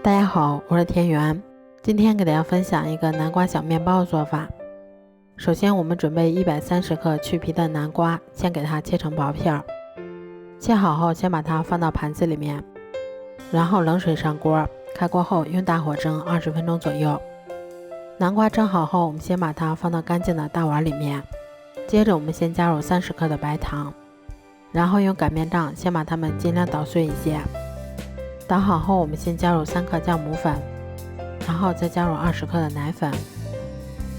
大家好，我是田园，今天给大家分享一个南瓜小面包的做法。首先我们准备130克去皮的南瓜，先给它切成薄片，切好后先把它放到盘子里面，然后冷水上锅，开锅后用大火蒸20分钟左右。南瓜蒸好后，我们先把它放到干净的大碗里面，接着我们先加入30克的白糖，然后用擀面杖先把它们尽量捣碎一些。捣好后，我们先加入3克酵母粉，然后再加入20克的奶粉，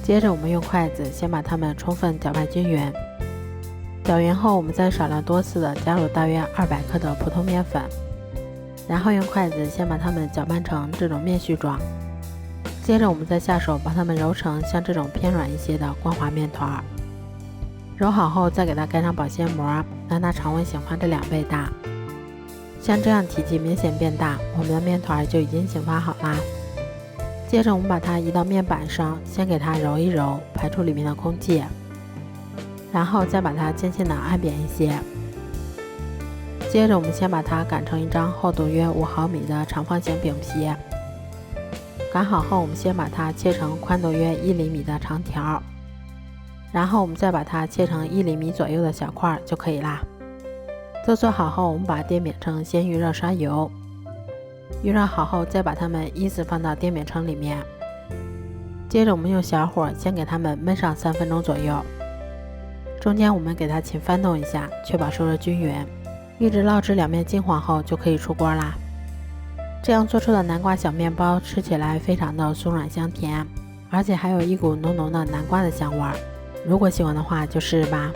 接着我们用筷子先把它们充分搅拌均匀。搅匀后，我们再少量多次的加入大约200克的普通面粉，然后用筷子先把它们搅拌成这种面絮状。接着我们再下手把它们揉成像这种偏软一些的光滑面团。揉好后再给它盖上保鲜膜，让它常温醒发这2倍大。像这样体积明显变大，我们的面团就已经醒发好啦。接着我们把它移到面板上，先给它揉一揉，排出里面的空气，然后再把它轻轻的按扁一些。接着我们先把它擀成一张厚度约5毫米的长方形饼皮。擀好后，我们先把它切成宽度约1厘米的长条，然后我们再把它切成1厘米左右的小块就可以啦。都做好后，我们把电饼铛先预热刷油，预热好后再把它们依次放到电饼铛里面。接着我们用小火先给它们焖上3分钟左右，中间我们给它勤翻动一下，确保受热均匀，一直烙至2面金黄后就可以出锅啦。这样做出的南瓜小面包吃起来非常的松软香甜，而且还有一股浓浓的南瓜的香味儿。如果喜欢的话就试试吧。